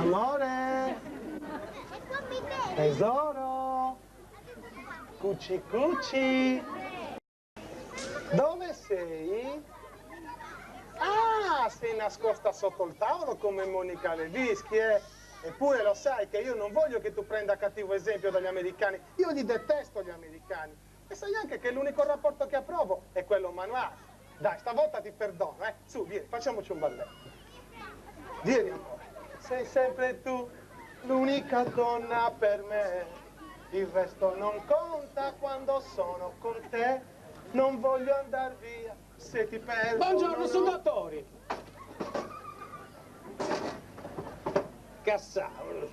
Amore! Tesoro! Cucci cucci! Dove sei? Ah, sei nascosta sotto il tavolo come Monica Lewinsky, eh? Eppure lo sai che io non voglio che tu prenda cattivo esempio dagli americani. Io li detesto gli americani. E sai anche che l'unico rapporto che approvo è quello manuale. Dai, stavolta ti perdono, eh? Su, vieni, facciamoci un balletto. Vieni, amore. Sei sempre tu l'unica donna per me. Il resto non conta quando sono con te. Non voglio andar via se ti perdo. Buongiorno, sudatori. Cassavolo.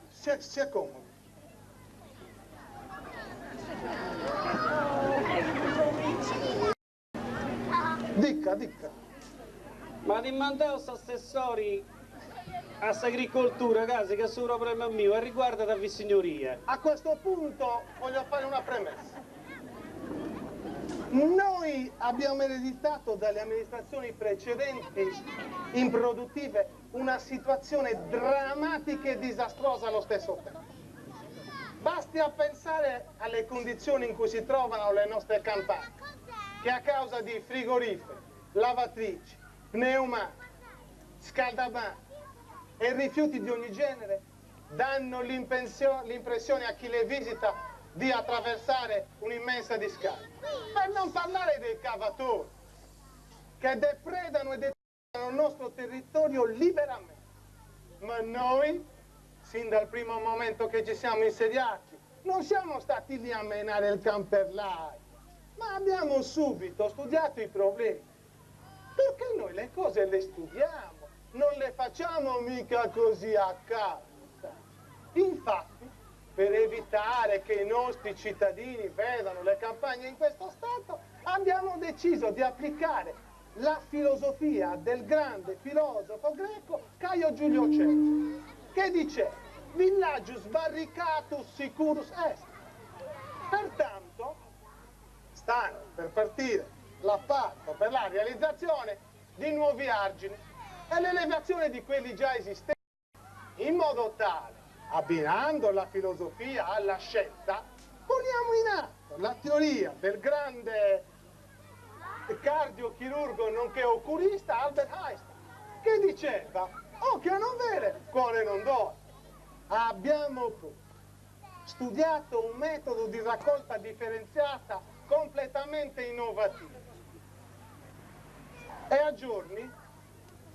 Si accomodi. Dica. Ma ti mandavo assessori a agricoltura, casi che sono problema mio e riguarda da signoria. A questo punto voglio fare una premessa. Noi abbiamo ereditato dalle amministrazioni precedenti improduttive una situazione drammatica e disastrosa allo stesso tempo. Basti a pensare alle condizioni in cui si trovano le nostre campagne, che a causa di frigoriferi, lavatrici, pneumatici, scaldabani e rifiuti di ogni genere danno l'impressione a chi le visita di attraversare un'immensa discarica. Per non parlare dei cavatori, che depredano e deteriorano il nostro territorio liberamente. Ma noi, sin dal primo momento che ci siamo insediati, non siamo stati lì a menare il camperlaio, ma abbiamo subito studiato i problemi. Perché noi le cose le studiamo, non le facciamo mica così a caso. Infatti, per evitare che i nostri cittadini vedano le campagne in questo stato, abbiamo deciso di applicare la filosofia del grande filosofo greco Caio Giulio Cesare, che dice villagius barricatus sicurus est. Pertanto, stanno per partire l'appalto per la realizzazione di nuovi argini e l'elevazione di quelli già esistenti, in modo tale, abbinando la filosofia alla scienza, poniamo in atto la teoria del grande cardiochirurgo nonché oculista Albert Einstein, che diceva: occhio non vede, cuore non dona. Abbiamo studiato un metodo di raccolta differenziata completamente innovativo e a giorni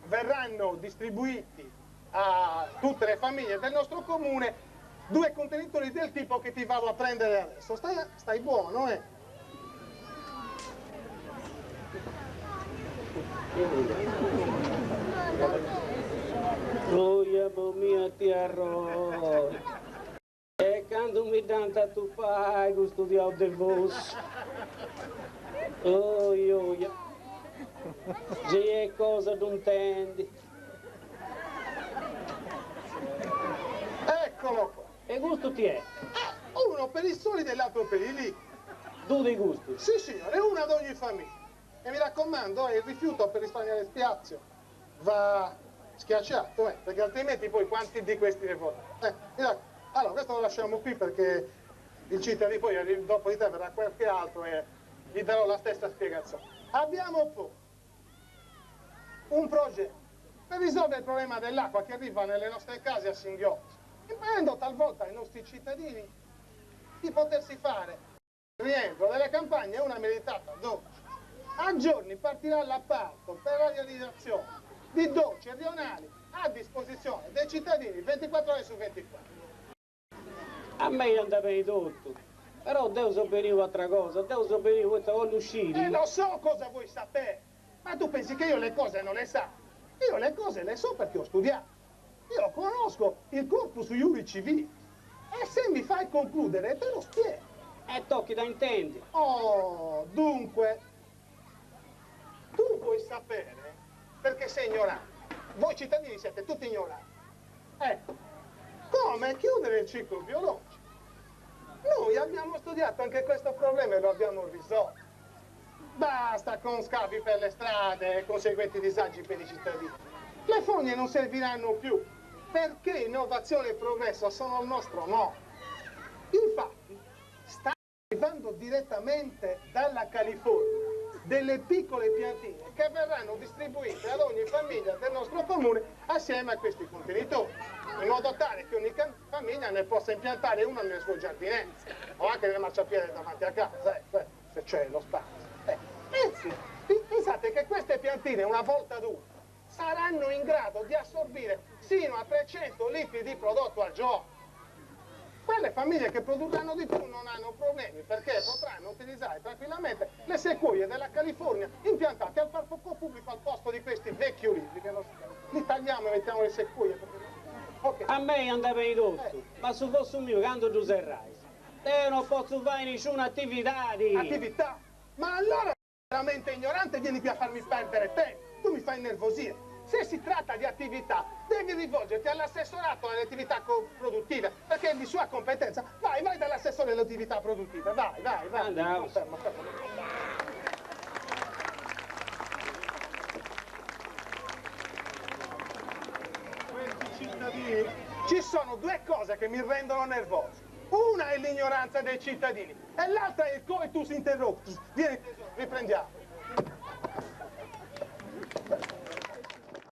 verranno distribuiti a tutte le famiglie del nostro comune 2 contenitori del tipo che ti vado a prendere adesso. Stai buono, eh? Oh, amo mia tierra. E quando mi danta tu fai gusto di del vos. Oh, io. Già è cosa non intendi. Eccolo qua. E gusto ti è? Uno per i solidi e l'altro per i liquidi. 2 dei gusti? Sì, signore, una ad ogni famiglia. E mi raccomando, il rifiuto per risparmiare spazio va schiacciato, perché altrimenti poi quanti di questi ne vorranno? Allora, questo lo lasciamo qui perché il cittadino poi dopo di te verrà qualche altro e gli darò la stessa spiegazione. Abbiamo poi un progetto per risolvere il problema dell'acqua che arriva nelle nostre case a singhiozzo, impedendo talvolta ai nostri cittadini di potersi fare il rientro delle campagne e una meritata doccia. A giorni partirà l'appalto per la realizzazione di docce rionali a disposizione dei cittadini 24 ore su 24. A me andava bene tutto, però devo sapere altra cosa, devo sapere questa voglio uscire. E lo so cosa vuoi sapere, ma tu pensi che io le cose non le sa? Io le cose le so perché ho studiato. Io conosco il corpus iuris civilis e se mi fai concludere te lo spiego. E tocchi da intendi. Oh, dunque, tu vuoi sapere perché sei ignorante. Voi cittadini siete tutti ignoranti. Ecco, come chiudere il ciclo biologico? Noi abbiamo studiato anche questo problema e lo abbiamo risolto. Basta con scavi per le strade e conseguenti disagi per i cittadini. Le fogne non serviranno più, perché innovazione e progresso sono il nostro motto. Infatti, stanno arrivando direttamente dalla California delle piccole piantine che verranno distribuite ad ogni famiglia del nostro comune assieme a questi contenitori, in modo tale che ogni famiglia ne possa impiantare uno nel suo giardinetto o anche nel marciapiede davanti a casa, se c'è lo spazio. Pensate che queste piantine, una volta adunate, saranno in grado di assorbire sino a 300 litri di prodotto al giorno. Quelle famiglie che produrranno di più non hanno problemi, perché potranno utilizzare tranquillamente le sequoie della California impiantate al parco pubblico al posto di questi vecchi ulivi che li tagliamo e mettiamo le sequoie. Okay. A me andava in tutto, ma se fosse un mio canto Giuseppe Reis, non posso fare nessuna attività di... Attività? Ma allora veramente ignorante, vieni qui a farmi perdere tempo, tu mi fai innervosire. Se si tratta di attività, devi rivolgerti all'assessorato alle attività produttive, perché è di sua competenza. Vai dall'assessore alle attività produttive, vai. Andiamo. Fermo. Questi cittadini, ci sono due cose che mi rendono nervoso. Una è l'ignoranza dei cittadini e l'altra è il coitus interruptus. Vieni tesoro, riprendiamo.